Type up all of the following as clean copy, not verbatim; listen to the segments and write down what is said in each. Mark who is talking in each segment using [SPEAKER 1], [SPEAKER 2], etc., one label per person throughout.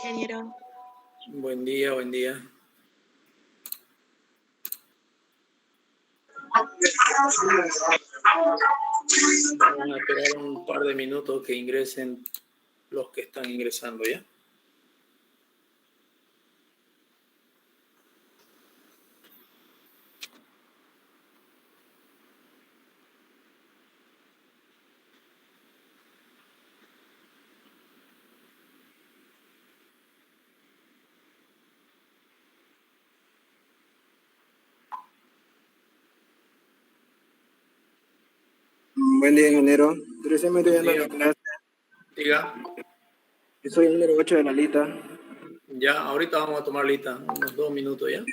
[SPEAKER 1] ingeniero.
[SPEAKER 2] Buen día, buen día. Vamos a esperar un par de minutos que ingresen los que están ingresando, ¿ya?
[SPEAKER 3] Buen día, ingeniero. Recién me estoy
[SPEAKER 2] Buen
[SPEAKER 3] viendo
[SPEAKER 2] día.
[SPEAKER 3] la clase.
[SPEAKER 2] Diga.
[SPEAKER 3] Yo soy el número 8 de la lista.
[SPEAKER 2] Ya, ahorita vamos a tomar lista, unos 2 minutos, ¿ya?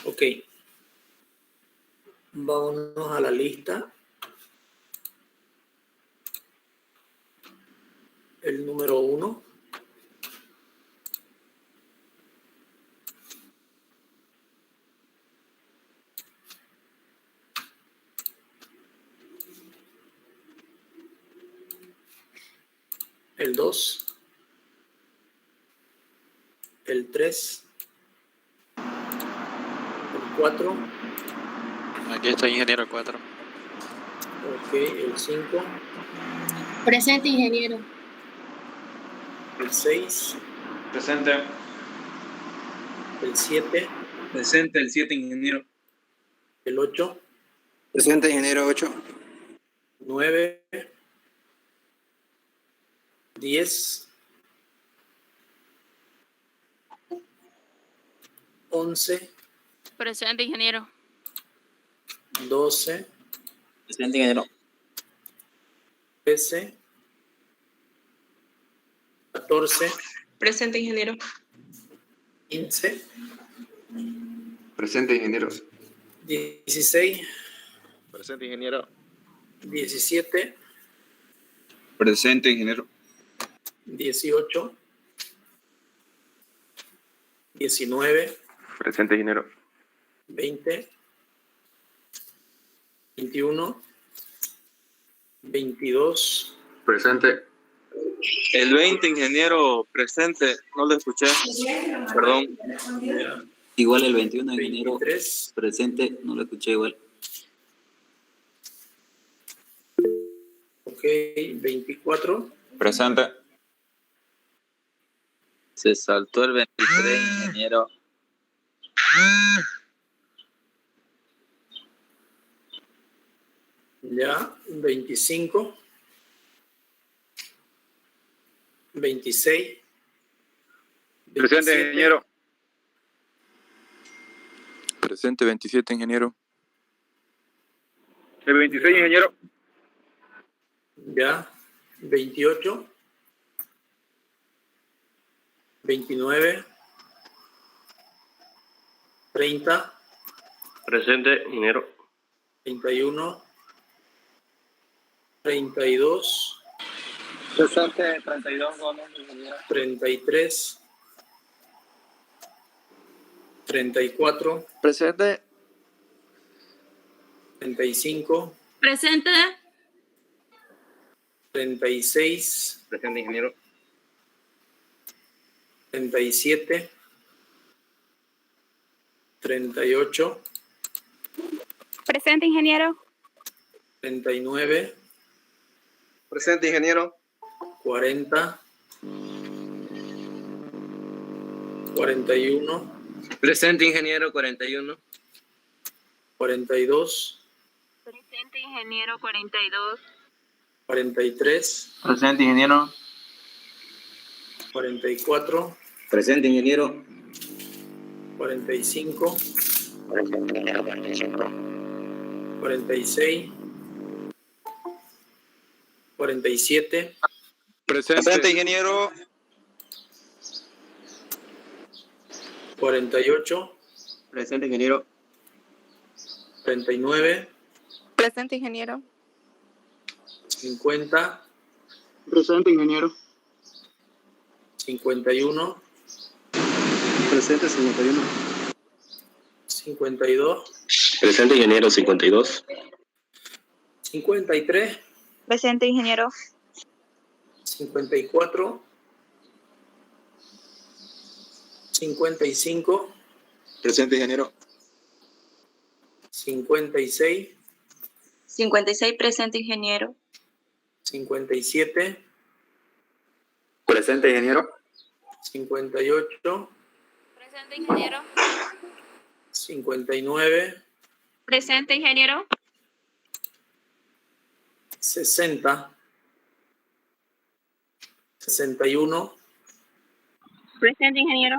[SPEAKER 2] Ok. Vámonos a la lista. El número 1. El 2. El 3. El 4.
[SPEAKER 4] Aquí está ingeniero 4.
[SPEAKER 2] Ok, el 5.
[SPEAKER 1] Presente, ingeniero.
[SPEAKER 2] El 6.
[SPEAKER 5] Presente.
[SPEAKER 2] El 7.
[SPEAKER 5] Presente el 7, ingeniero.
[SPEAKER 2] El 8.
[SPEAKER 3] Presente, ingeniero 8.
[SPEAKER 2] 9. 10. 11.
[SPEAKER 6] Presente, ingeniero.
[SPEAKER 2] 12.
[SPEAKER 3] Presente, ingeniero.
[SPEAKER 2] 13. 14.
[SPEAKER 1] Presente, ingeniero.
[SPEAKER 2] 15.
[SPEAKER 7] Presente, ingeniero.
[SPEAKER 2] 16.
[SPEAKER 4] Presente, ingeniero.
[SPEAKER 2] 17.
[SPEAKER 7] Presente, ingeniero.
[SPEAKER 2] 18. 19.
[SPEAKER 7] Presente, ingeniero.
[SPEAKER 2] 20. 21. 22.
[SPEAKER 7] Presente.
[SPEAKER 5] El 20, ingeniero, presente. No lo escuché. Perdón.
[SPEAKER 8] Igual el 21, ingeniero.
[SPEAKER 2] 23.
[SPEAKER 8] Presente, no lo escuché igual.
[SPEAKER 2] Ok, 24.
[SPEAKER 7] Presente.
[SPEAKER 9] Se saltó el 23, ingeniero.
[SPEAKER 2] Ya, 25. 26.
[SPEAKER 7] Presente,
[SPEAKER 2] 27.
[SPEAKER 7] ingeniero. Presente, 27, ingeniero. El 26, ingeniero.
[SPEAKER 2] Ya, 28. 29. 30.
[SPEAKER 5] Presente, ingeniero.
[SPEAKER 2] 31. 32.
[SPEAKER 5] Presente, 32, Gómez, ingeniero.
[SPEAKER 2] 33. 34.
[SPEAKER 3] Presente.
[SPEAKER 2] 35.
[SPEAKER 6] Presente.
[SPEAKER 2] 36.
[SPEAKER 5] Presente, ingeniero.
[SPEAKER 2] 37. 38.
[SPEAKER 6] Presente, ingeniero.
[SPEAKER 2] 39.
[SPEAKER 5] Presente, ingeniero.
[SPEAKER 2] 40. 41.
[SPEAKER 5] Presente, ingeniero, 41.
[SPEAKER 2] 42.
[SPEAKER 6] Presente, ingeniero 42.
[SPEAKER 2] 43.
[SPEAKER 8] Presente, ingeniero.
[SPEAKER 2] 44.
[SPEAKER 8] Presente, ingeniero.
[SPEAKER 2] 45.
[SPEAKER 8] Presente, ingeniero 45.
[SPEAKER 2] 46. 47.
[SPEAKER 7] Presente, ingeniero.
[SPEAKER 2] 48,
[SPEAKER 8] Presente, ingeniero.
[SPEAKER 2] 49,
[SPEAKER 6] Presente, ingeniero.
[SPEAKER 2] 50,
[SPEAKER 3] Presente, ingeniero.
[SPEAKER 2] 51,
[SPEAKER 3] Presente, 51.
[SPEAKER 2] 52,
[SPEAKER 8] Presente, ingeniero, 52.
[SPEAKER 2] 53,
[SPEAKER 6] Presente, ingeniero.
[SPEAKER 2] 54, 55,
[SPEAKER 3] Presente, ingeniero.
[SPEAKER 2] 56,
[SPEAKER 6] 56, presente, ingeniero.
[SPEAKER 2] 57,
[SPEAKER 7] Presente, ingeniero.
[SPEAKER 2] 58,
[SPEAKER 6] Presente, ingeniero.
[SPEAKER 2] 59,
[SPEAKER 6] Presente, ingeniero.
[SPEAKER 2] 60, 61,
[SPEAKER 6] Presente, ingeniero.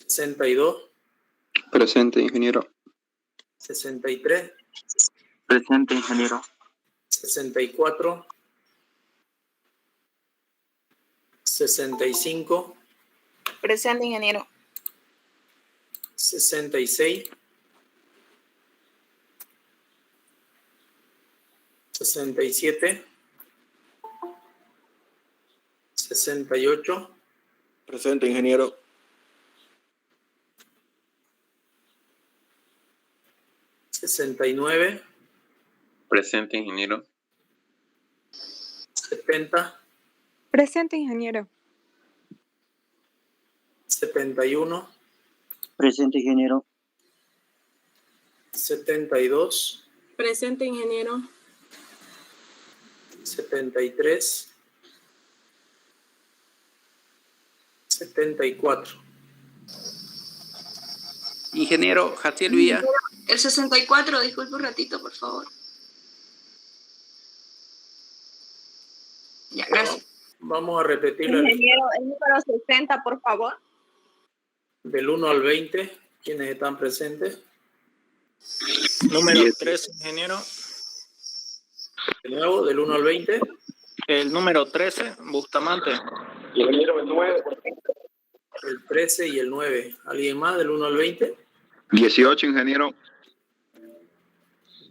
[SPEAKER 2] 62,
[SPEAKER 7] Presente, ingeniero.
[SPEAKER 2] 63,
[SPEAKER 8] Presente, ingeniero.
[SPEAKER 2] 64, 65,
[SPEAKER 6] Presente, ingeniero.
[SPEAKER 2] 66, 67, 68,
[SPEAKER 3] Presente, ingeniero.
[SPEAKER 2] 69,
[SPEAKER 9] Presente, ingeniero.
[SPEAKER 2] 70,
[SPEAKER 6] Presente, ingeniero.
[SPEAKER 2] 71,
[SPEAKER 8] Presente, ingeniero.
[SPEAKER 2] 72,
[SPEAKER 1] Presente, ingeniero.
[SPEAKER 2] 73, 74.
[SPEAKER 3] Ingeniero Jatiel Villa.
[SPEAKER 1] El 64, disculpe un ratito, por favor. Ya, gracias.
[SPEAKER 2] Vamos a repetirlo
[SPEAKER 6] Ingeniero, el número 60, por favor.
[SPEAKER 2] del 1 al 20. ¿Quiénes están presentes?
[SPEAKER 10] Número 13, ingeniero.
[SPEAKER 2] De nuevo, del 1 al 20.
[SPEAKER 10] El número 13, Bustamante.
[SPEAKER 2] El 13 y el 9. ¿Alguien más del 1 al 20?
[SPEAKER 7] 18, ingeniero.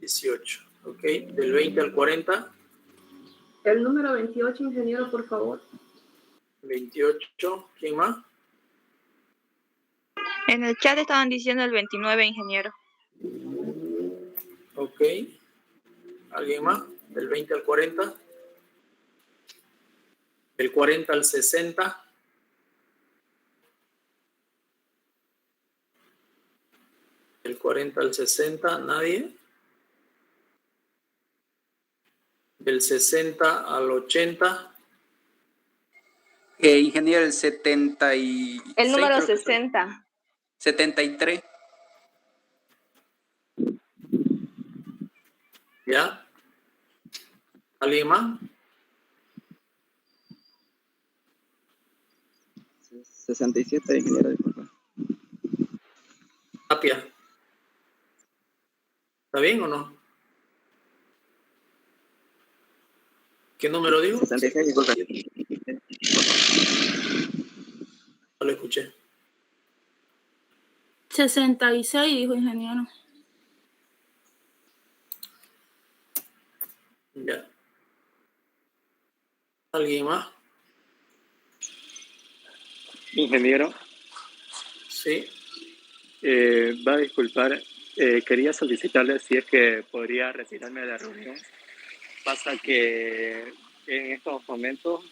[SPEAKER 2] 18. Ok. Del 20 al 40.
[SPEAKER 1] El número 28, ingeniero, por favor.
[SPEAKER 2] 28. ¿Quién más?
[SPEAKER 6] En el chat estaban diciendo el 29, ingeniero.
[SPEAKER 2] Ok. ¿Alguien más? Del 20 al 40. Del 40 al 60. Del 40 al 60, nadie. Del 60 al 80.
[SPEAKER 3] Ingeniero, el 76.
[SPEAKER 6] El número
[SPEAKER 3] creo que
[SPEAKER 6] 60.
[SPEAKER 3] 73.
[SPEAKER 2] ¿Ya? ¿Alguien más?
[SPEAKER 3] 67, ingeniero, disculpa.
[SPEAKER 2] Tapia. ¿Está bien o no? ¿Qué número dijo?
[SPEAKER 3] 66, disculpa.
[SPEAKER 2] No lo escuché.
[SPEAKER 1] 66, dijo ingeniero.
[SPEAKER 2] Ya. ¿Alguien más?
[SPEAKER 10] Ingeniero,
[SPEAKER 2] Sí.
[SPEAKER 10] va a disculpar. Quería solicitarle si es que podría retirarme de la reunión. Pasa que en estos momentos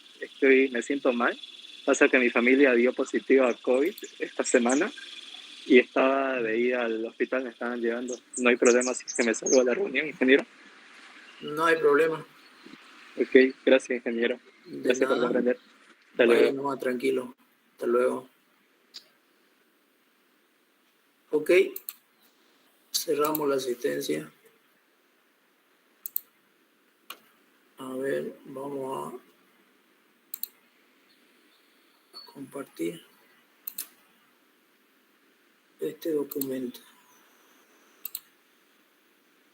[SPEAKER 10] me siento mal. Pasa que mi familia dio positivo a COVID esta semana y estaba de ir al hospital, me estaban llevando. No hay problema si es que me salgo de la reunión, ingeniero.
[SPEAKER 2] No hay problema.
[SPEAKER 10] Ok, gracias, ingeniero.
[SPEAKER 2] De
[SPEAKER 10] Gracias por
[SPEAKER 2] nada.
[SPEAKER 10] comprender. Hasta luego.
[SPEAKER 2] Bueno, tranquilo. Hasta luego. Ok. Cerramos la asistencia. A ver, vamos a compartir este documento.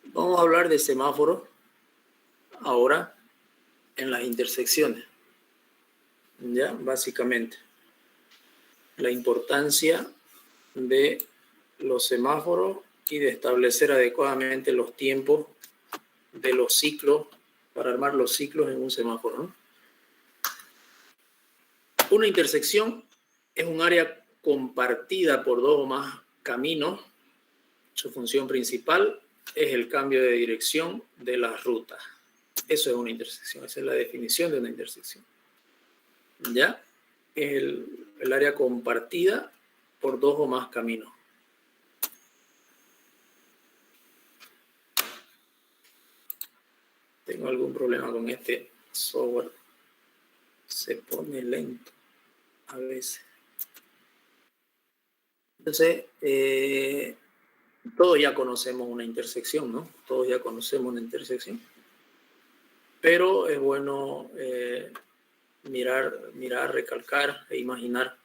[SPEAKER 2] Vamos a hablar de semáforos ahora en las intersecciones. Ya, básicamente. La importancia de los semáforos y de establecer adecuadamente los tiempos de los ciclos para armar los ciclos en un semáforo, ¿no? Una intersección es un área compartida por dos o más caminos. Su función principal es el cambio de dirección de las rutas. Eso es una intersección, esa es la definición de una intersección. ¿Ya? Es el área compartida por dos o más caminos. Tengo algún problema con este software. Se pone lento a veces. Entonces, todos ya conocemos una intersección, ¿no? Todos ya conocemos una intersección. Pero es bueno mirar, recalcar e imaginar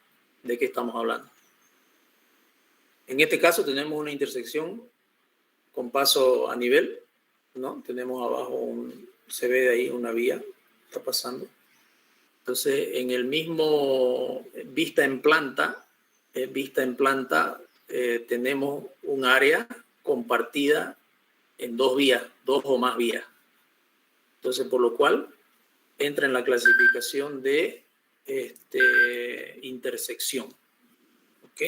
[SPEAKER 2] de qué estamos hablando. En este caso tenemos una intersección con paso a nivel, ¿no? Tenemos abajo, se ve de ahí una vía, está pasando. Entonces, en el mismo vista en planta, tenemos un área compartida en dos vías, dos o más vías. Entonces, por lo cual, entra en la clasificación de intersección. ¿Ok?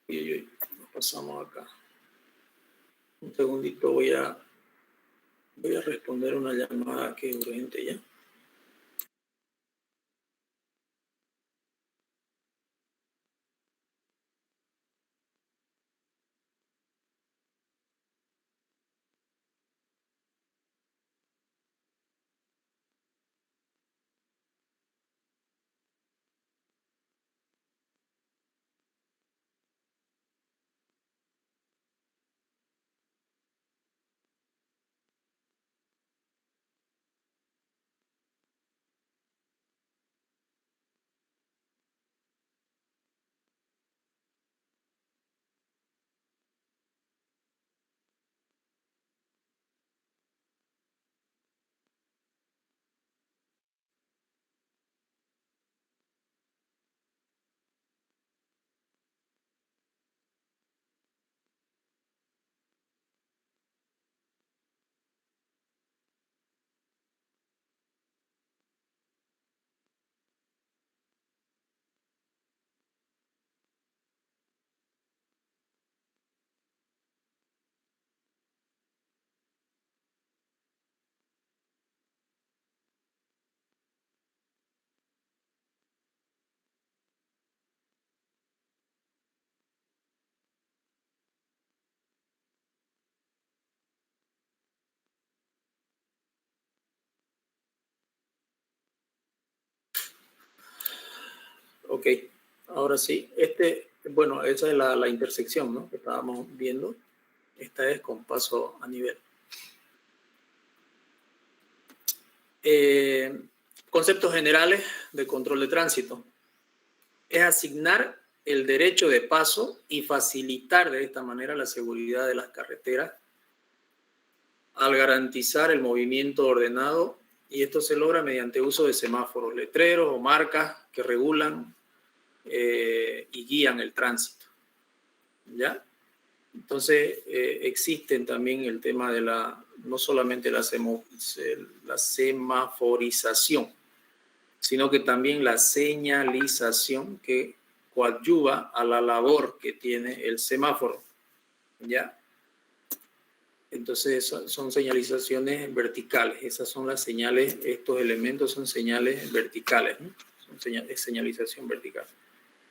[SPEAKER 2] Y pasamos acá. Un segundito, voy a responder una llamada que es urgente ya. Ok, ahora sí. Bueno, esa es la intersección, ¿no? Que estábamos viendo. Esta es con paso a nivel. Conceptos generales de control de tránsito. Es asignar el derecho de paso y facilitar de esta manera la seguridad de las carreteras al garantizar el movimiento ordenado, y esto se logra mediante uso de semáforos, letreros o marcas que regulan y guían el tránsito. ¿Ya? Entonces, existen también el tema de no solamente la semaforización, sino que también la señalización que coadyuva a la labor que tiene el semáforo. ¿Ya? Entonces, son señalizaciones verticales. Esas son las señales, estos elementos son señales verticales, ¿no? Son señalización vertical.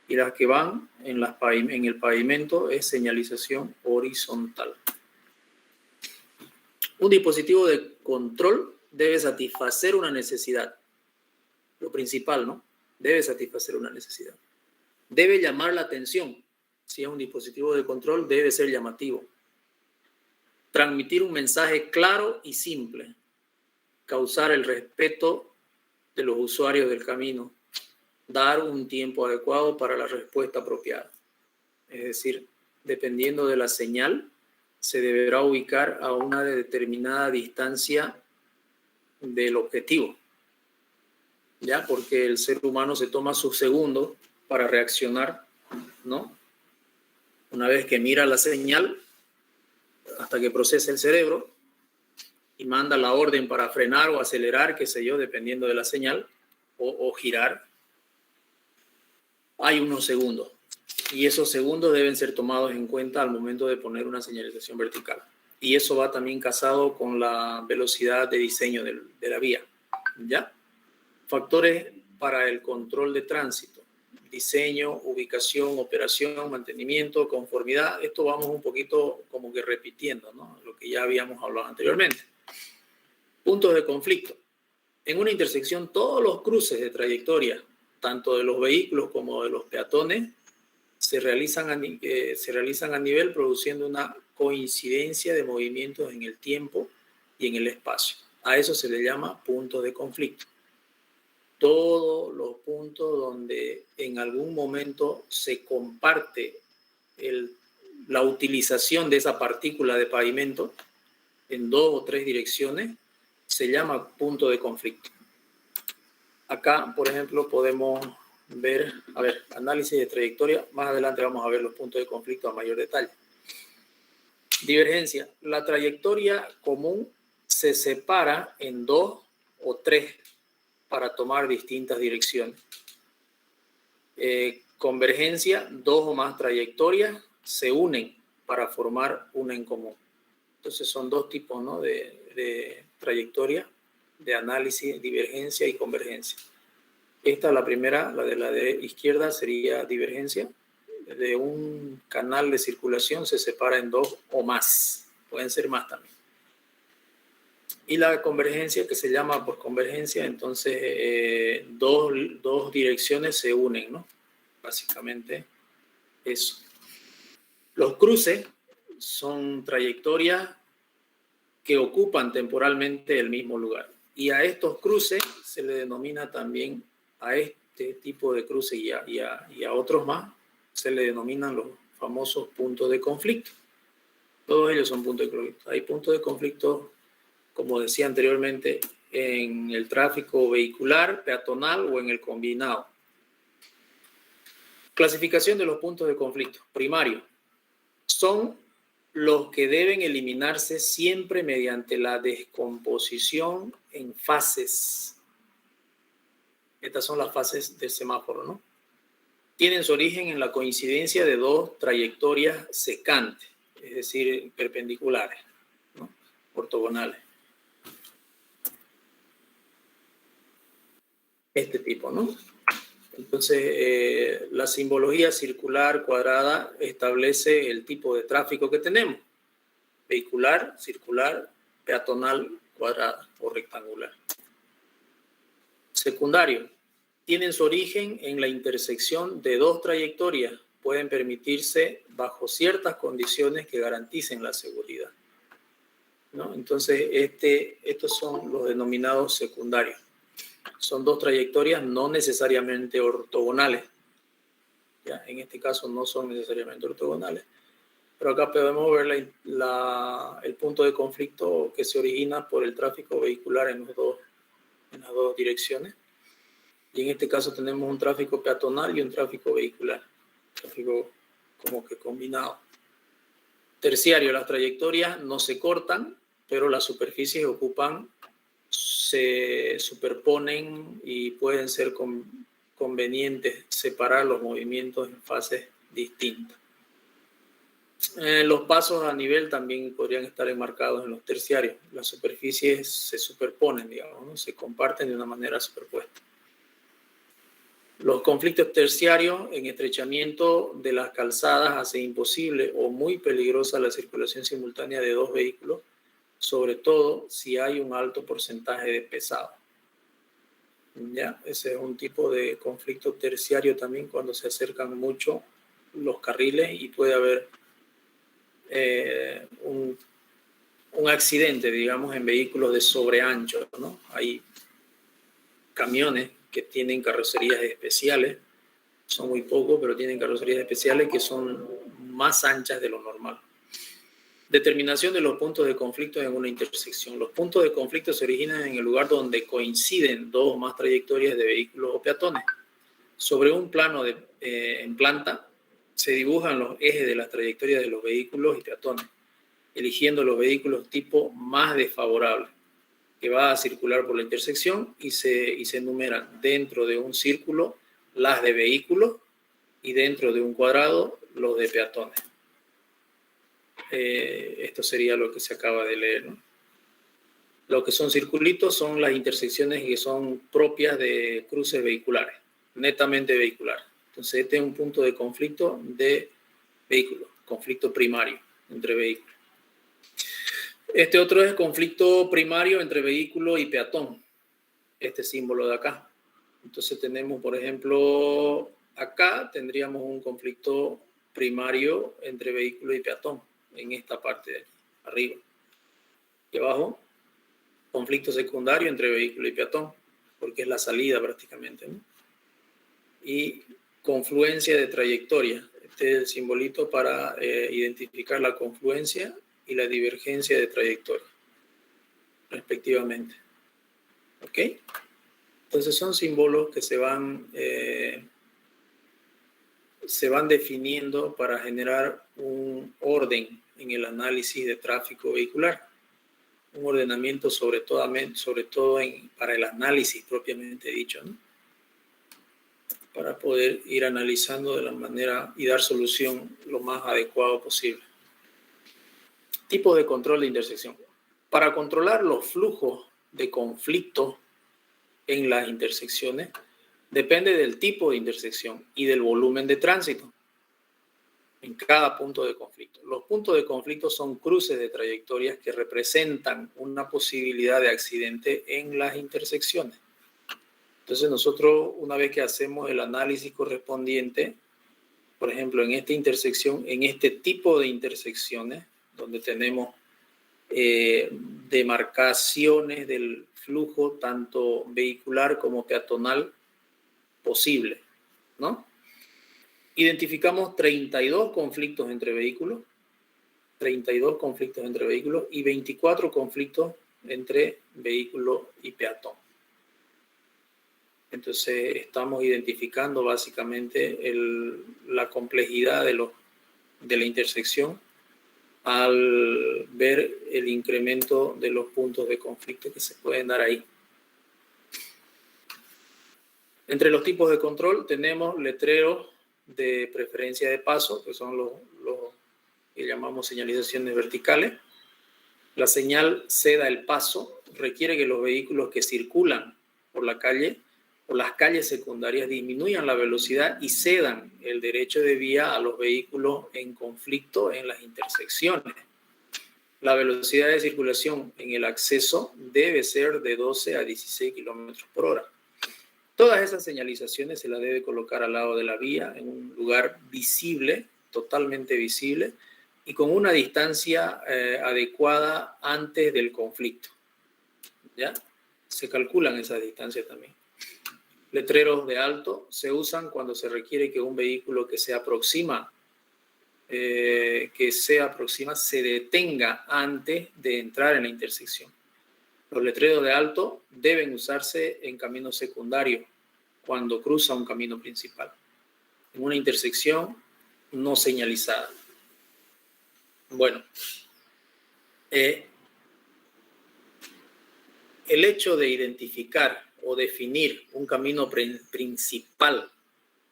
[SPEAKER 2] Y las que van en el pavimento es señalización horizontal. Un dispositivo de control debe satisfacer una necesidad. Lo principal, ¿no? Debe satisfacer una necesidad. Debe llamar la atención. Si es un dispositivo de control, debe ser llamativo. Transmitir un mensaje claro y simple. Causar el respeto de los usuarios del camino. Dar un tiempo adecuado para la respuesta apropiada. Es decir, dependiendo de la señal, se deberá ubicar a una determinada distancia del objetivo. ¿Ya? Porque el ser humano se toma sus segundos para reaccionar, ¿no? Una vez que mira la señal, hasta que procesa el cerebro y manda la orden para frenar o acelerar, qué sé yo, dependiendo de la señal, o girar, hay unos segundos. Y esos segundos deben ser tomados en cuenta al momento de poner una señalización vertical. Y eso va también casado con la velocidad de diseño de la vía. ¿Ya? Factores para el control de tránsito: diseño, ubicación, operación, mantenimiento, conformidad. Esto vamos un poquito como que repitiendo, ¿no? Lo que ya habíamos hablado anteriormente. Puntos de conflicto. En una intersección, todos los cruces de trayectoria, tanto de los vehículos como de los peatones, se realizan a nivel, produciendo una coincidencia de movimientos en el tiempo y en el espacio. A eso se le llama punto de conflicto. Todos los puntos donde en algún momento se comparte la utilización de esa partícula de pavimento en 2 o 3 direcciones, se llama punto de conflicto. Acá, por ejemplo, podemos ver, análisis de trayectoria. Más adelante vamos a ver los puntos de conflicto a mayor detalle. Divergencia. La trayectoria común se separa en 2 o 3 para tomar distintas direcciones. Convergencia, 2 o más trayectorias se unen para formar una en común. Entonces son 2 tipos, ¿no?, de trayectoria, de análisis, divergencia y convergencia. Esta, la primera, la de la izquierda, sería divergencia. De un canal de circulación se separa en 2 o más. Pueden ser más también. Y la convergencia, que se llama por convergencia, entonces 2 direcciones se unen, ¿no? Básicamente eso. Los cruces son trayectorias que ocupan temporalmente el mismo lugar. Y a estos cruces se le denomina también, a este tipo de cruces y a otros más, se le denominan los famosos puntos de conflicto. Todos ellos son puntos de conflicto. Hay puntos de conflicto, como decía anteriormente, en el tráfico vehicular, peatonal o en el combinado. Clasificación de los puntos de conflicto. Primario. Son los que deben eliminarse siempre mediante la descomposición en fases. Estas son las fases del semáforo, ¿no? Tienen su origen en la coincidencia de 2 trayectorias secantes, es decir, perpendiculares, ¿no?, ortogonales. Este tipo, ¿no? Entonces, la simbología circular cuadrada establece el tipo de tráfico que tenemos: vehicular, circular, peatonal, cuadrada o rectangular. Secundario. Tienen su origen en la intersección de 2 trayectorias. Pueden permitirse bajo ciertas condiciones que garanticen la seguridad, ¿no? Entonces, estos son los denominados secundarios. Son 2 trayectorias no necesariamente ortogonales. ¿Ya? En este caso no son necesariamente ortogonales. Pero acá podemos ver el punto de conflicto que se origina por el tráfico vehicular en las dos direcciones. Y en este caso tenemos un tráfico peatonal y un tráfico vehicular. Tráfico como que combinado. Terciario. Las trayectorias no se cortan, pero las superficies se superponen y pueden ser convenientes separar los movimientos en fases distintas. Los pasos a nivel también podrían estar enmarcados en los terciarios. Las superficies se superponen, digamos, ¿no? Se comparten de una manera superpuesta. Los conflictos terciarios en estrechamiento de las calzadas hace imposible o muy peligrosa la circulación simultánea de 2 vehículos, sobre todo si hay un alto porcentaje de pesado. ¿Ya? Ese es un tipo de conflicto terciario también, cuando se acercan mucho los carriles y puede haber un accidente, digamos, en vehículos de sobreancho, ¿no? Hay camiones que tienen carrocerías especiales, son muy pocos, pero tienen carrocerías especiales que son más anchas de lo normal. Determinación de los puntos de conflicto en una intersección. Los puntos de conflicto se originan en el lugar donde coinciden 2 o más trayectorias de vehículos o peatones. Sobre un plano en planta se dibujan los ejes de las trayectorias de los vehículos y peatones, eligiendo los vehículos tipo más desfavorable, que va a circular por la intersección y se enumeran dentro de un círculo las de vehículos y dentro de un cuadrado los de peatones. Esto sería lo que se acaba de leer, ¿no? Lo que son circulitos son las intersecciones que son propias de cruces vehiculares, netamente vehiculares. Entonces este es un punto de conflicto de vehículos, conflicto primario entre vehículos. Este otro es conflicto primario entre vehículo y peatón, este símbolo de acá. Entonces tenemos, por ejemplo, acá tendríamos un conflicto primario entre vehículo y peatón, en esta parte de aquí, arriba. Y abajo, conflicto secundario entre vehículo y peatón, porque es la salida prácticamente, ¿no? Y confluencia de trayectoria. Este es el simbolito para identificar la confluencia y la divergencia de trayectoria, respectivamente. ¿Ok? Entonces son símbolos que se van definiendo para generar un orden en el análisis de tráfico vehicular. Un ordenamiento sobre todo para el análisis propiamente dicho, ¿no? Para poder ir analizando de la manera y dar solución lo más adecuado posible. Tipo de control de intersección. Para controlar los flujos de conflicto en las intersecciones, depende del tipo de intersección y del volumen de tránsito en cada punto de conflicto. Los puntos de conflicto son cruces de trayectorias que representan una posibilidad de accidente en las intersecciones. Entonces nosotros, una vez que hacemos el análisis correspondiente, por ejemplo, en esta intersección, en este tipo de intersecciones, donde tenemos demarcaciones del flujo tanto vehicular como peatonal posible, ¿no? Identificamos 32 conflictos entre vehículos, y 24 conflictos entre vehículo y peatón. Entonces estamos identificando básicamente la complejidad de la intersección al ver el incremento de los puntos de conflicto que se pueden dar ahí. Entre los tipos de control tenemos letreros de preferencia de paso, que son los que llamamos señalizaciones verticales. La señal ceda el paso requiere que los vehículos que circulan por la calle o las calles secundarias disminuyan la velocidad y cedan el derecho de vía a los vehículos en conflicto en las intersecciones. La velocidad de circulación en el acceso debe ser de 12 a 16 kilómetros por hora. Todas esas señalizaciones se las debe colocar al lado de la vía en un lugar visible, totalmente visible, y con una distancia adecuada antes del conflicto. ¿Ya? Se calculan esas distancias también. Letreros de alto se usan cuando se requiere que un vehículo que se aproxima se detenga antes de entrar en la intersección. Los letreros de alto deben usarse en caminos secundarios cuando cruza un camino principal, en una intersección no señalizada. Bueno, el hecho de identificar o definir un camino principal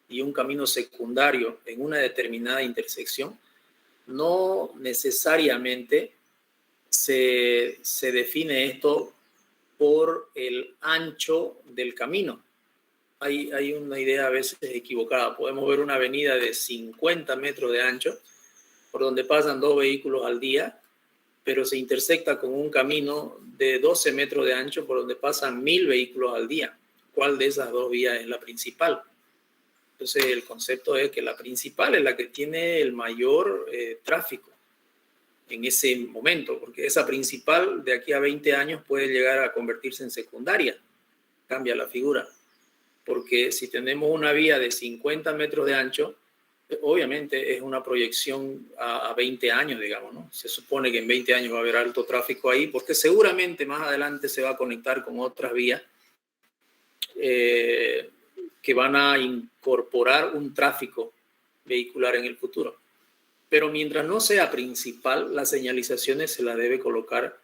[SPEAKER 2] y un camino secundario en una determinada intersección no necesariamente se define esto por el ancho del camino. Hay una idea a veces equivocada. Podemos ver una avenida de 50 metros de ancho por donde pasan 2 vehículos al día, pero se intersecta con un camino de 12 metros de ancho por donde pasan 1000 vehículos al día. ¿Cuál de esas 2 vías es la principal? Entonces el concepto es que la principal es la que tiene el mayor tráfico en ese momento, porque esa principal de aquí a 20 años puede llegar a convertirse en secundaria. Cambia la figura. Porque si tenemos una vía de 50 metros de ancho, obviamente es una proyección a 20 años, digamos, ¿no? Se supone que en 20 años va a haber alto tráfico ahí, porque seguramente más adelante se va a conectar con otras vías que van a incorporar un tráfico vehicular en el futuro. Pero mientras no sea principal, las señalizaciones se las debe colocar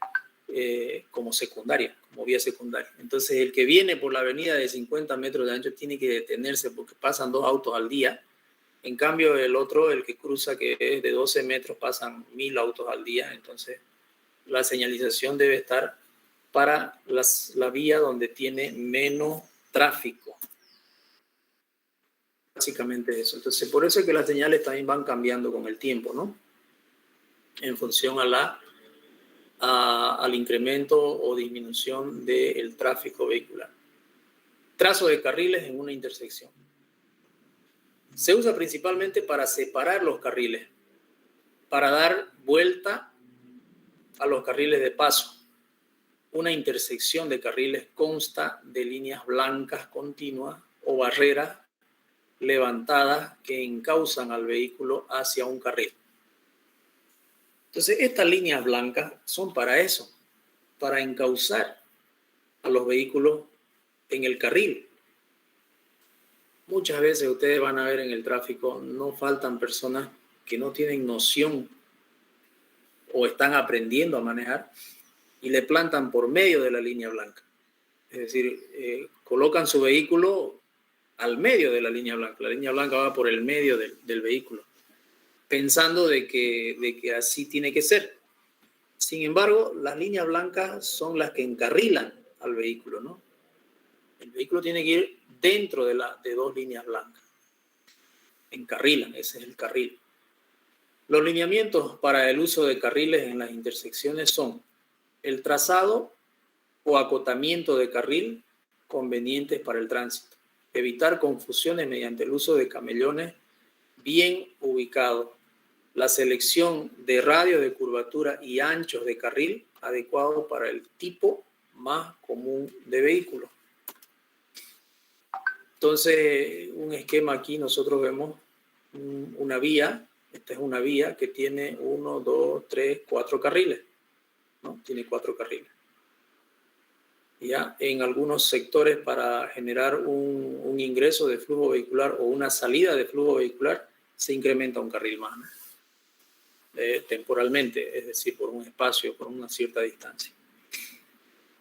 [SPEAKER 2] como secundaria, como vía secundaria. Entonces, el que viene por la avenida de 50 metros de ancho tiene que detenerse porque pasan 2 autos al día. En cambio, el otro, el que cruza, que es de 12 metros, pasan 1000 autos al día. Entonces, la señalización debe estar para la vía donde tiene menos tráfico. Básicamente eso. Entonces, por eso es que las señales también van cambiando con el tiempo, ¿no? En función al incremento o disminución del tráfico vehicular. Trazo de carriles en una intersección. Se usa principalmente para separar los carriles, para dar vuelta a los carriles de paso. Una intersección de carriles consta de líneas blancas continuas o barreras levantadas que encauzan al vehículo hacia un carril. Entonces, estas líneas blancas son para eso, para encauzar a los vehículos en el carril. Muchas veces ustedes van a ver en el tráfico, no faltan personas que no tienen noción o están aprendiendo a manejar y le plantan por medio de la línea blanca. Es decir, colocan su vehículo al medio de la línea blanca. La línea blanca va por el medio del vehículo, pensando de que así tiene que ser. Sin embargo, las líneas blancas son las que encarrilan al vehículo, ¿no? El vehículo tiene que ir dentro de 2 líneas blancas. Encarrilan, ese es el carril. Los lineamientos para el uso de carriles en las intersecciones son el trazado o acotamiento de carril convenientes para el tránsito. Evitar confusiones mediante el uso de camellones bien ubicados. La selección de radios de curvatura y anchos de carril adecuados para el tipo más común de vehículo. Entonces, un esquema aquí nosotros vemos una vía. Esta es una vía que tiene 1, 2, 3, 4 carriles, ¿no? Tiene 4 carriles. Ya en algunos sectores, para generar un ingreso de flujo vehicular o una salida de flujo vehicular, se incrementa un carril más, ¿no? Temporalmente, es decir, por un espacio, por una cierta distancia.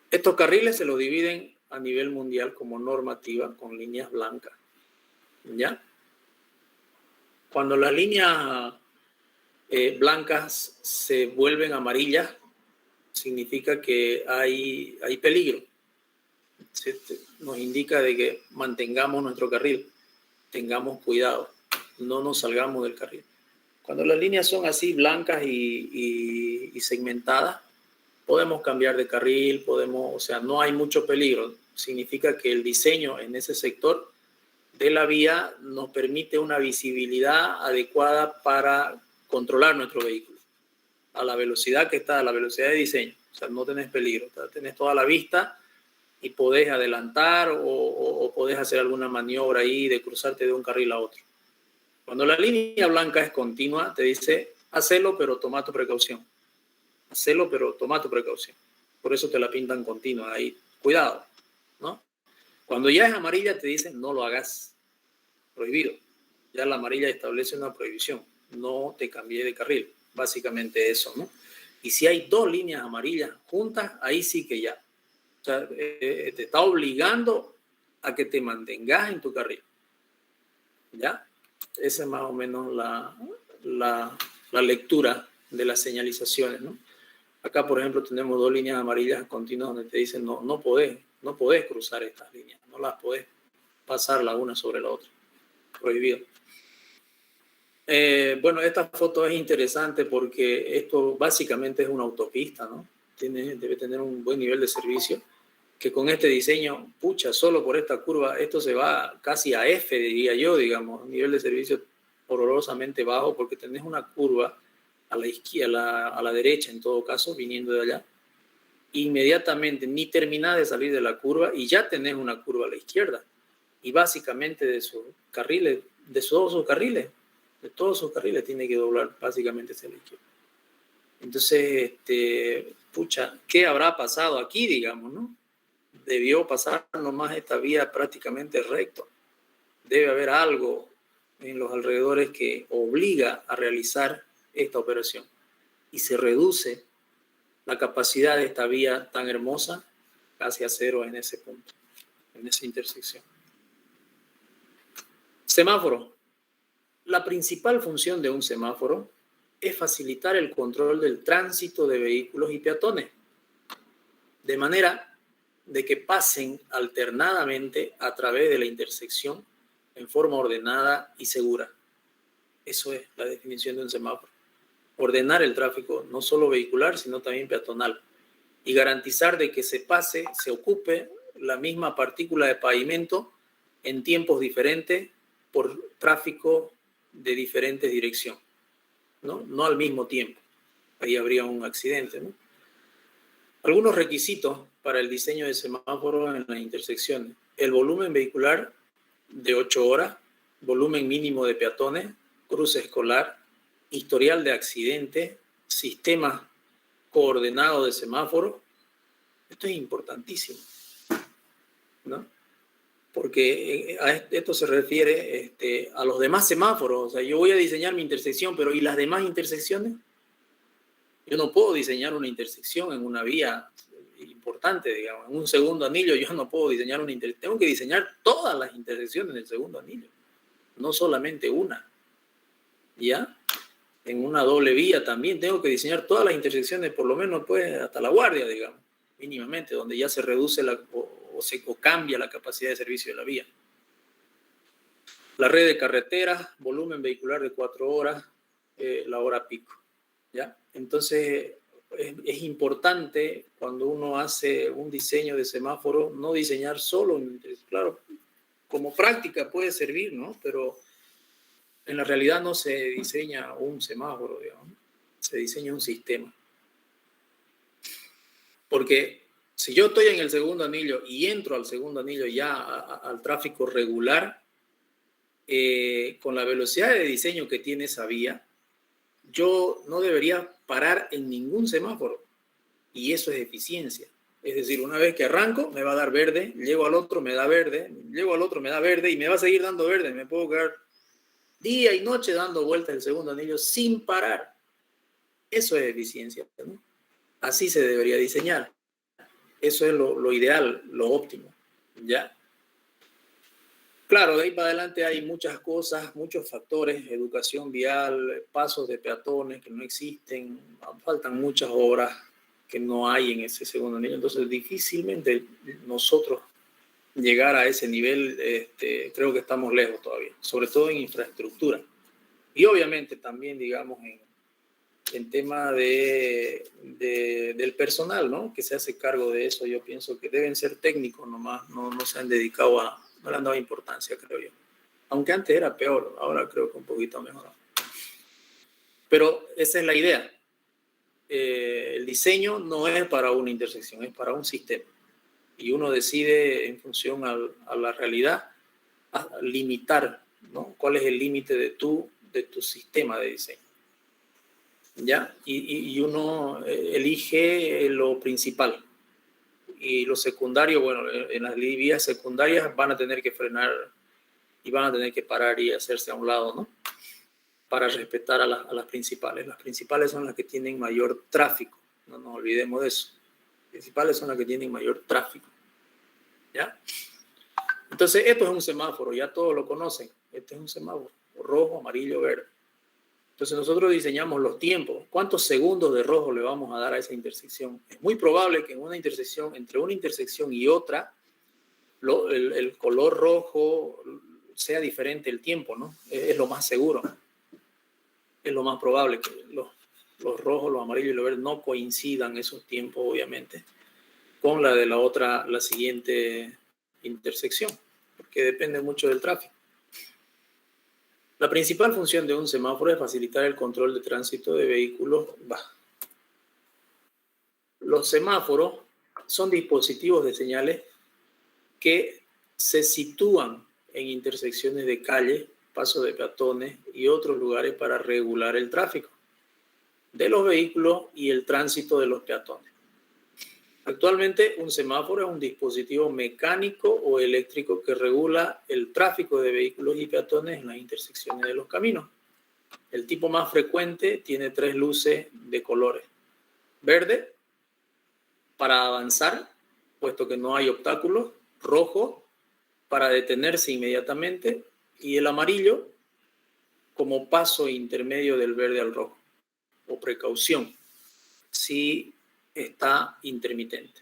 [SPEAKER 2] Estos carriles se los dividen a nivel mundial como normativa con líneas blancas, ¿ya? Cuando las líneas blancas se vuelven amarillas, significa que hay peligro. Nos indica de que mantengamos nuestro carril, tengamos cuidado, no nos salgamos del carril. Cuando las líneas son así blancas y segmentadas, podemos cambiar de carril, o sea, no hay mucho peligro. Significa que el diseño en ese sector de la vía nos permite una visibilidad adecuada para controlar nuestro vehículo a la velocidad que está, a la velocidad de diseño. O sea, no tenés peligro, tenés toda la vista y podés adelantar o podés hacer alguna maniobra ahí de cruzarte de un carril a otro. Cuando la línea blanca es continua, te dice, hacelo, pero toma tu precaución. Hacelo, pero toma tu precaución. Por eso te la pintan continua ahí. Cuidado, ¿no? Cuando ya es amarilla, te dicen, no lo hagas. Prohibido. Ya la amarilla establece una prohibición. No te cambié de carril. Básicamente eso, ¿no? Y si hay 2 líneas amarillas juntas, ahí sí que ya. O sea, te está obligando a que te mantengas en tu carril. ¿Ya? Esa es más o menos la lectura de las señalizaciones, ¿no? Acá, por ejemplo, tenemos 2 líneas amarillas continuas donde te dicen no podés cruzar estas líneas, no las podés pasar la una sobre la otra. Prohibido. Bueno, esta foto es interesante porque esto básicamente es una autopista, ¿no? Debe tener un buen nivel de servicio, que con este diseño, pucha, solo por esta curva, esto se va casi a F, diría yo, digamos, un nivel de servicio horrorosamente bajo, porque tenés una curva a la izquierda, a la derecha en todo caso, viniendo de allá, inmediatamente ni terminás de salir de la curva y ya tenés una curva a la izquierda, y básicamente de sus carriles, de todos sus carriles tiene que doblar básicamente hacia la izquierda. Entonces, pucha, ¿qué habrá pasado aquí, digamos, no? Debió pasar nomás esta vía prácticamente recto, debe haber algo en los alrededores que obliga a realizar esta operación y se reduce la capacidad de esta vía tan hermosa casi a cero en ese punto, en esa intersección. Semáforo. La principal función de un semáforo es facilitar el control del tránsito de vehículos y peatones, de manera de que pasen alternadamente a través de la intersección en forma ordenada y segura. Eso es la definición de un semáforo. Ordenar el tráfico, no solo vehicular, sino también peatonal, y garantizar de que se ocupe la misma partícula de pavimento en tiempos diferentes por tráfico de diferentes direcciones, no al mismo tiempo. Ahí habría un accidente, ¿no? Algunos requisitos para el diseño de semáforos en las intersecciones: el volumen vehicular de 8 horas, volumen mínimo de peatones, cruce escolar, historial de accidentes, sistema coordenado de semáforos. Esto es importantísimo, ¿no? Porque a esto se refiere a los demás semáforos. O sea, yo voy a diseñar mi intersección, pero ¿y las demás intersecciones? Yo no puedo diseñar una intersección en una vía importante, digamos. En un segundo anillo yo no puedo diseñar una intersección. Tengo que diseñar todas las intersecciones del segundo anillo, no solamente una. ¿Ya? En una doble vía también tengo que diseñar todas las intersecciones, por lo menos pues hasta La Guardia, digamos, mínimamente, donde ya se reduce o cambia la capacidad de servicio de la vía. La red de carreteras, volumen vehicular de 4 horas, la hora pico. ¿Ya? Entonces, es importante cuando uno hace un diseño de semáforo no diseñar solo, claro, como práctica puede servir, ¿no? Pero en la realidad no se diseña un semáforo, digamos, se diseña un sistema. Porque si yo estoy en el segundo anillo y entro al segundo anillo ya al tráfico regular, con la velocidad de diseño que tiene esa vía, yo no debería parar en ningún semáforo. Y eso es eficiencia. Es decir, una vez que arranco, me va a dar verde, llego al otro, me da verde, llego al otro, me da verde y me va a seguir dando verde. Me puedo quedar día y noche dando vueltas el segundo anillo sin parar. Eso es eficiencia, ¿no? Así se debería diseñar. Eso es lo ideal, lo óptimo, ¿ya? Claro, de ahí para adelante hay muchas cosas, muchos factores: educación vial, pasos de peatones que no existen, faltan muchas obras que no hay en ese segundo anillo. Entonces, difícilmente nosotros llegar a ese nivel, creo que estamos lejos todavía, sobre todo en infraestructura. Y obviamente también, digamos, en tema del personal, ¿no? Que se hace cargo de eso. Yo pienso que deben ser técnicos nomás, no se han dedicado no le han dado importancia, creo yo. Aunque antes era peor, ahora creo que un poquito mejor. Pero esa es la idea. El diseño no es para una intersección, es para un sistema. Y uno decide en función a la realidad a limitar, ¿no? ¿Cuál es el límite de tu sistema de diseño? ¿Ya? Y uno elige lo principal. Y lo secundario, bueno, en las vías secundarias van a tener que frenar y van a tener que parar y hacerse a un lado, ¿no? Para respetar a las principales. Las principales son las que tienen mayor tráfico, no nos olvidemos de eso. Las principales son las que tienen mayor tráfico, ¿ya? Entonces, esto es un semáforo, ya todos lo conocen. Este es un semáforo, rojo, amarillo, verde. Entonces nosotros diseñamos los tiempos. ¿Cuántos segundos de rojo le vamos a dar a esa intersección? Es muy probable que en una intersección, entre una intersección y otra, el color rojo sea diferente el tiempo, ¿no? Es lo más seguro. Es lo más probable que los rojos, los amarillos y los verdes no coincidan esos tiempos, obviamente, con la de la siguiente intersección, porque depende mucho del tráfico. La principal función de un semáforo es facilitar el control de tránsito de vehículos. Los semáforos son dispositivos de señales que se sitúan en intersecciones de calles, pasos de peatones y otros lugares para regular el tráfico de los vehículos y el tránsito de los peatones. Actualmente, un semáforo es un dispositivo mecánico o eléctrico que regula el tráfico de vehículos y peatones en las intersecciones de los caminos. El tipo más frecuente tiene 3 luces de colores. Verde, para avanzar, puesto que no hay obstáculos. Rojo, para detenerse inmediatamente. Y el amarillo, como paso intermedio del verde al rojo, o precaución, si está intermitente.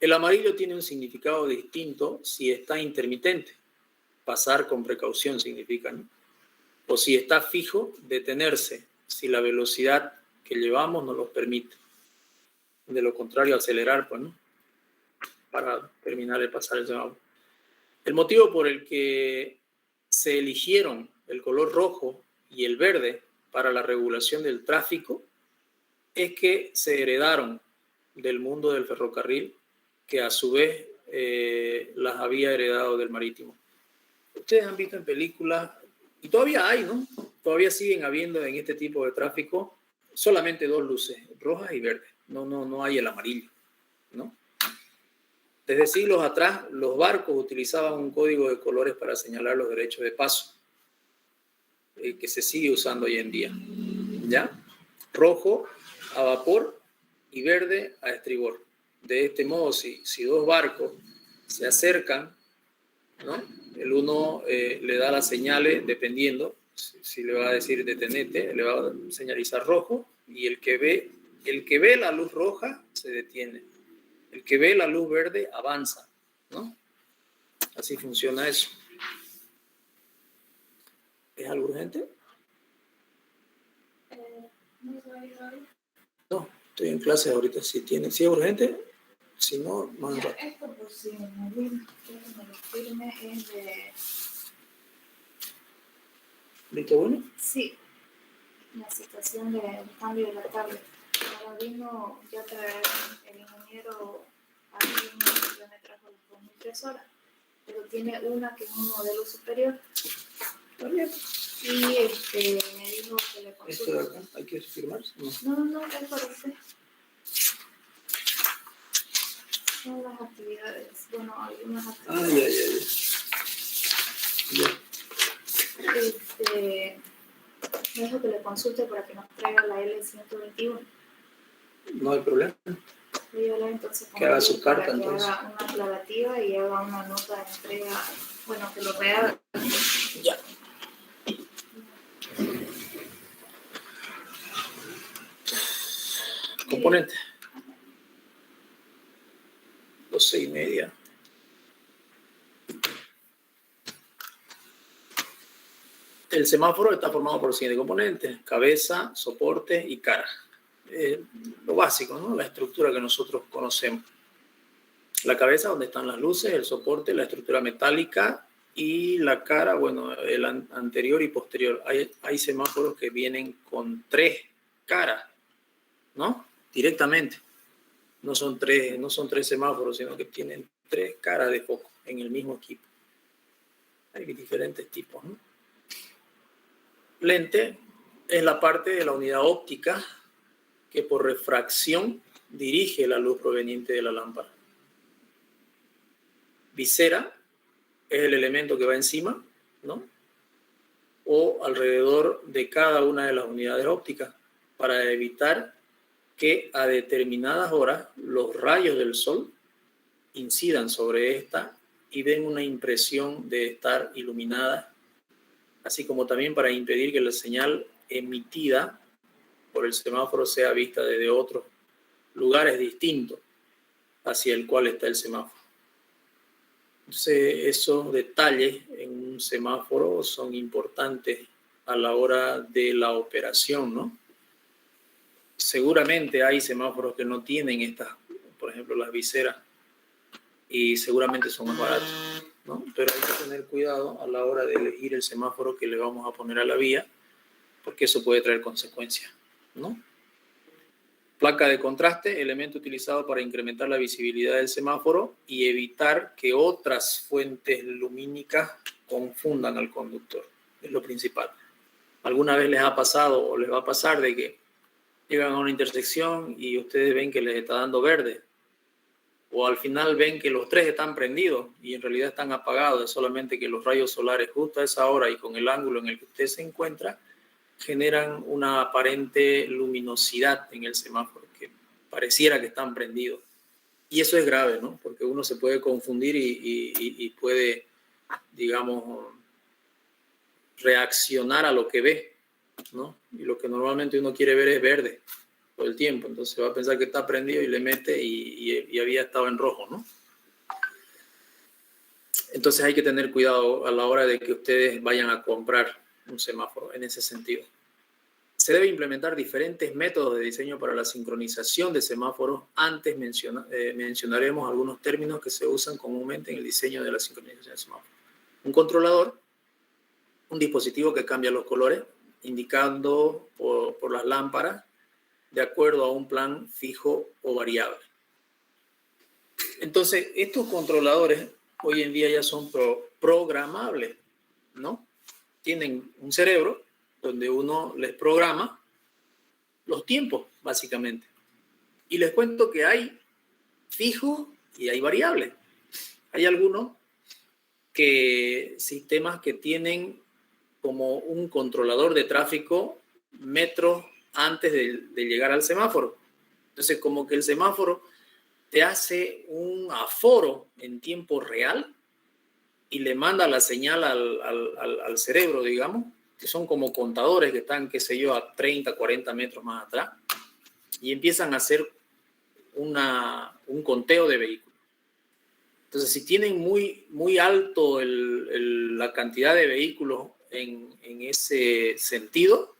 [SPEAKER 2] El amarillo tiene un significado distinto si está intermitente. Pasar con precaución significa, ¿no? O si está fijo, detenerse, si la velocidad que llevamos nos lo permite. De lo contrario, acelerar, pues, ¿no? Para terminar de pasar el semáforo. El motivo por el que se eligieron el color rojo y el verde para la regulación del tráfico es que se heredaron del mundo del ferrocarril, que a su vez las había heredado del marítimo. Ustedes han visto en películas, y todavía hay, ¿no? Todavía siguen habiendo en este tipo de tráfico solamente 2 luces, rojas y verdes. No hay el amarillo, ¿no? Desde siglos atrás, los barcos utilizaban un código de colores para señalar los derechos de paso, que se sigue usando hoy en día, ¿ya? Rojo a vapor y verde a estribor. De este modo, si 2 barcos se acercan, ¿no? El uno le da las señales, dependiendo, si le va a decir detenete, le va a señalizar rojo, y el que ve la luz roja se detiene. El que ve la luz verde avanza, ¿no? Así funciona eso. ¿Es algo urgente? No, estoy en clase ahorita. Si es urgente, si no, más rápido.
[SPEAKER 11] Esto, pues, si me lo firme, es de...
[SPEAKER 2] ¿Listo, bueno?
[SPEAKER 11] Sí, la situación del cambio de la tablet. Ahora vino, ya el ingeniero alguien ya me trajo las impresoras, pero tiene una que es un modelo superior.
[SPEAKER 2] Está bien.
[SPEAKER 11] Y me dijo que le consulte.
[SPEAKER 2] ¿Esto de acá hay que firmar?
[SPEAKER 11] No, es para usted. Son las actividades, bueno, algunas actividades.
[SPEAKER 2] Ya.
[SPEAKER 11] Me dijo que le consulte para que nos traiga la L121.
[SPEAKER 2] No hay problema.
[SPEAKER 11] Entonces,
[SPEAKER 2] que haga su carta,
[SPEAKER 11] que
[SPEAKER 2] entonces.
[SPEAKER 11] haga una aclarativa y haga una nota de entrega, bueno, que lo vea.
[SPEAKER 2] Ya. Componente. 12:30. El semáforo está formado por los siguientes componentes: cabeza, soporte y cara. Lo básico, ¿no? La estructura que nosotros conocemos. La cabeza, donde están las luces, el soporte, la estructura metálica, y la cara, bueno, el anterior y posterior. Hay semáforos que vienen con 3 caras, ¿no? Directamente. No son tres semáforos, sino que tienen 3 caras de foco en el mismo equipo. Hay diferentes tipos, ¿no? Lente es la parte de la unidad óptica que por refracción dirige la luz proveniente de la lámpara. Visera es el elemento que va encima, ¿no? O alrededor de cada una de las unidades ópticas, para evitar que a determinadas horas los rayos del sol incidan sobre esta y den una impresión de estar iluminada, así como también para impedir que la señal emitida por el semáforo sea vista desde otros lugares distintos hacia el cual está el semáforo. Entonces, esos detalles en un semáforo son importantes a la hora de la operación, ¿no? Seguramente hay semáforos que no tienen estas, por ejemplo, las viseras, y seguramente son más baratos, ¿no? Pero hay que tener cuidado a la hora de elegir el semáforo que le vamos a poner a la vía, porque eso puede traer consecuencias, ¿no? Placa de contraste, elemento utilizado para incrementar la visibilidad del semáforo y evitar que otras fuentes lumínicas confundan al conductor. Es lo principal. ¿Alguna vez les ha pasado o les va a pasar de que llegan a una intersección y ustedes ven que les está dando verde o al final ven que los 3 están prendidos y en realidad están apagados, es solamente que los rayos solares justo a esa hora y con el ángulo en el que usted se encuentra generan una aparente luminosidad en el semáforo, que pareciera que están prendidos. Y eso es grave, ¿no? Porque uno se puede confundir y puede, digamos, reaccionar a lo que ve, ¿no? Y lo que normalmente uno quiere ver es verde todo el tiempo. Entonces va a pensar que está prendido y le mete y había estado en rojo, ¿no? Entonces hay que tener cuidado a la hora de que ustedes vayan a comprar un semáforo en ese sentido. Se debe implementar diferentes métodos de diseño para la sincronización de semáforos. Antes mencionaremos algunos términos que se usan comúnmente en el diseño de la sincronización de semáforos. Un controlador, un dispositivo que cambia los colores, indicando por las lámparas, de acuerdo a un plan fijo o variable. Entonces, estos controladores hoy en día ya son programables, ¿no? Tienen un cerebro donde uno les programa los tiempos, básicamente. Y les cuento que hay fijos y hay variables. Hay algunos sistemas que tienen como un controlador de tráfico metros antes de llegar al semáforo. Entonces, como que el semáforo te hace un aforo en tiempo real y le manda la señal al cerebro, digamos, que son como contadores que están, qué sé yo, a 30, 40 metros más atrás, y empiezan a hacer un conteo de vehículos. Entonces, si tienen muy alto la cantidad de vehículos en ese sentido,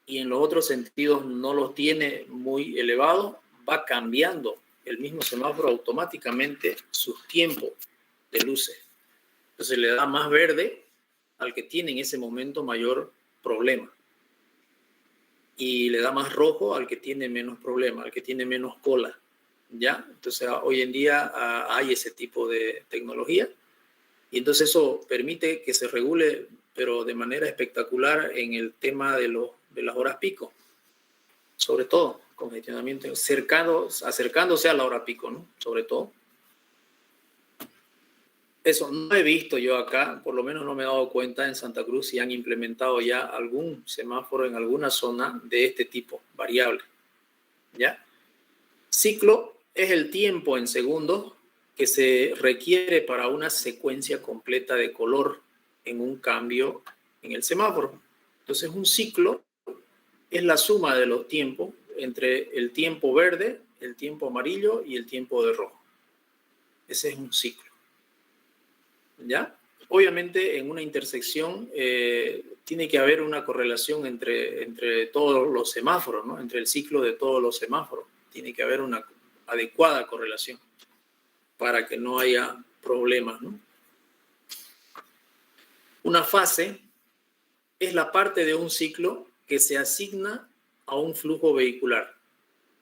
[SPEAKER 2] y en los otros sentidos no los tiene muy elevados, va cambiando el mismo semáforo automáticamente sus tiempos de luces. Entonces le da más verde al que tiene en ese momento mayor problema. Y le da más rojo al que tiene menos problema, al que tiene menos cola. ¿Ya? Entonces hoy en día hay ese tipo de tecnología. Y entonces eso permite que se regule, pero de manera espectacular en el tema de las horas pico. Sobre todo, congestionamiento acercándose a la hora pico, ¿no? Sobre todo. Eso no he visto yo acá, por lo menos no me he dado cuenta en Santa Cruz si han implementado ya algún semáforo en alguna zona de este tipo, variable. ¿Ya? Ciclo es el tiempo en segundos que se requiere para una secuencia completa de color en un cambio en el semáforo. Entonces, un ciclo es la suma de los tiempos entre el tiempo verde, el tiempo amarillo y el tiempo de rojo. Ese es un ciclo. ¿Ya? Obviamente en una intersección tiene que haber una correlación entre todos los semáforos, ¿no? Entre el ciclo de todos los semáforos. Tiene que haber una adecuada correlación para que no haya problemas, ¿no? Una fase es la parte de un ciclo que se asigna a un flujo vehicular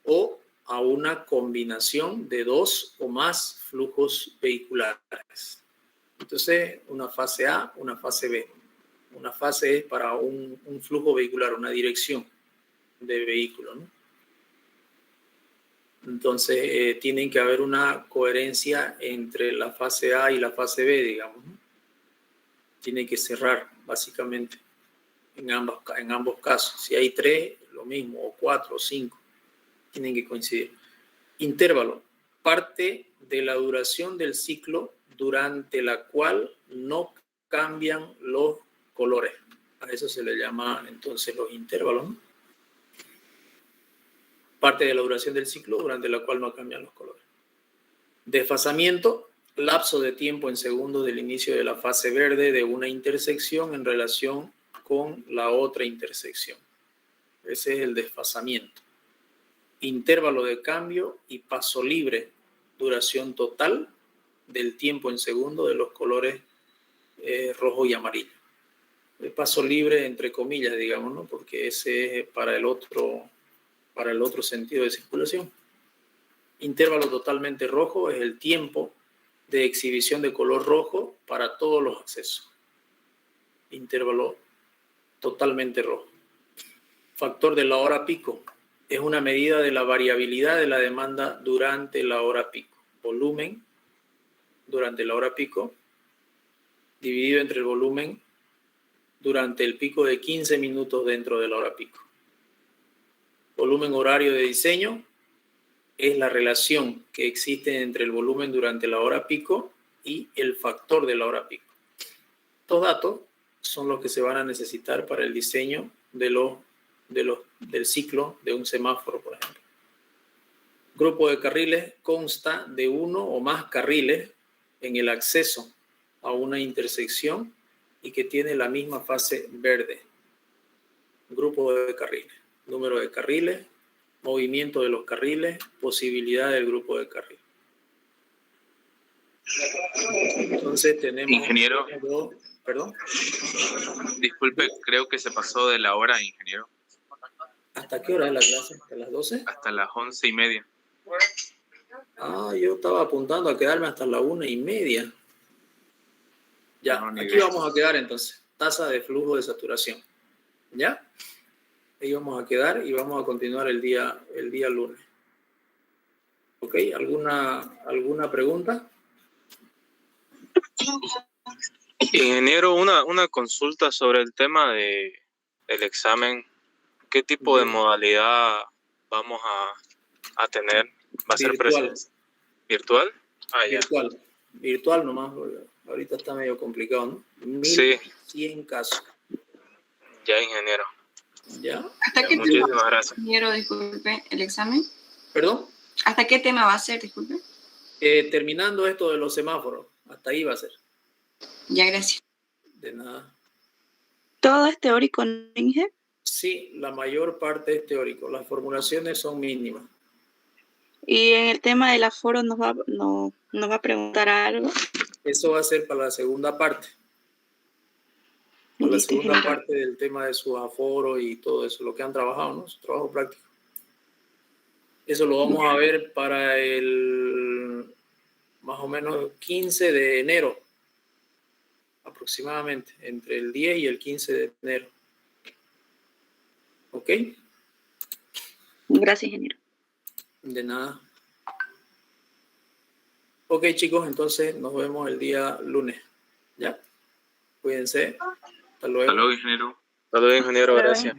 [SPEAKER 2] o a una combinación de dos o más flujos vehiculares. Entonces, una fase A, una fase B. Una fase es para un flujo vehicular, una dirección de vehículo, ¿no? Entonces, tienen que haber una coherencia entre la fase A y la fase B, digamos, ¿no? Tiene que cerrar, básicamente, en ambos casos. Si hay 3, lo mismo, o 4, o 5, tienen que coincidir. Intervalo, parte de la duración del ciclo durante la cual no cambian los colores. A eso se le llama entonces los intervalos, ¿no? Parte de la duración del ciclo durante la cual no cambian los colores. Desfasamiento, lapso de tiempo en segundos del inicio de la fase verde de una intersección en relación con la otra intersección. Ese es el desfasamiento. Intervalo de cambio y paso libre, duración total del tiempo en segundo de los colores rojo y amarillo. El paso libre, entre comillas, digamos, ¿no? Porque ese es para el otro sentido de circulación. Intervalo totalmente rojo es el tiempo de exhibición de color rojo para todos los accesos. Intervalo totalmente rojo. Factor de la hora pico es una medida de la variabilidad de la demanda durante la hora pico. volumen durante la hora pico dividido entre el volumen durante el pico de 15 minutos dentro de la hora pico. Volumen horario de diseño es la relación que existe entre el volumen durante la hora pico y el factor de la hora pico. Estos datos son los que se van a necesitar para el diseño del ciclo de un semáforo, por ejemplo. Grupo de carriles consta de uno o más carriles en el acceso a una intersección y que tiene la misma fase verde. Grupo de carriles, número de carriles, movimiento de los carriles, posibilidad del grupo de carriles. Entonces tenemos...
[SPEAKER 5] Ingeniero.
[SPEAKER 2] Perdón.
[SPEAKER 5] Disculpe, creo que se pasó de la hora, ingeniero.
[SPEAKER 2] ¿Hasta qué hora es la clase? ¿Hasta las 12?
[SPEAKER 5] Hasta las 11:30.
[SPEAKER 2] Ah, yo estaba apuntando a quedarme hasta la 1:30. Ya,
[SPEAKER 5] No, ni
[SPEAKER 2] aquí
[SPEAKER 5] idea.
[SPEAKER 2] vamos a quedar entonces. Tasa de flujo de saturación. ¿Ya? Ahí vamos a quedar y vamos a continuar el día lunes. ¿Ok? ¿Alguna pregunta?
[SPEAKER 5] Ingeniero, una consulta sobre el tema del examen. ¿Qué tipo de modalidad vamos a tener? ¿Va a ser
[SPEAKER 2] Virtual.
[SPEAKER 5] virtual? Ah, ya.
[SPEAKER 2] Virtual nomás. Ahorita está medio complicado, ¿no?
[SPEAKER 5] Sí.
[SPEAKER 2] 100 casos.
[SPEAKER 5] Ya, ingeniero.
[SPEAKER 2] ¿Ya?
[SPEAKER 6] ¿Hasta qué tema,
[SPEAKER 5] Muchísimas gracias.
[SPEAKER 6] ingeniero, disculpe, el examen?
[SPEAKER 2] ¿Perdón?
[SPEAKER 6] ¿Hasta qué tema va a ser, disculpe?
[SPEAKER 2] Terminando esto de los semáforos. Hasta ahí va a ser.
[SPEAKER 6] Ya, gracias.
[SPEAKER 2] De nada.
[SPEAKER 6] ¿Todo es teórico, Inge?
[SPEAKER 2] Sí, la mayor parte es teórico. Las formulaciones son mínimas.
[SPEAKER 6] Y en el tema del aforo nos va a preguntar algo.
[SPEAKER 2] Eso va a ser para la segunda parte. Para la
[SPEAKER 6] Listo,
[SPEAKER 2] segunda
[SPEAKER 6] ingeniero.
[SPEAKER 2] parte del tema de su aforo y todo eso, lo que han trabajado, ¿no? Su trabajo práctico. Eso lo vamos a ver para el más o menos 15 de enero. Aproximadamente, entre el 10 y el 15 de enero. ¿Ok?
[SPEAKER 6] Gracias, ingeniero.
[SPEAKER 2] De nada. Ok, chicos, entonces nos vemos el día lunes. ¿Ya? Cuídense. Hasta luego.
[SPEAKER 5] Hasta luego, ingeniero.
[SPEAKER 4] Hasta luego, ingeniero. Gracias.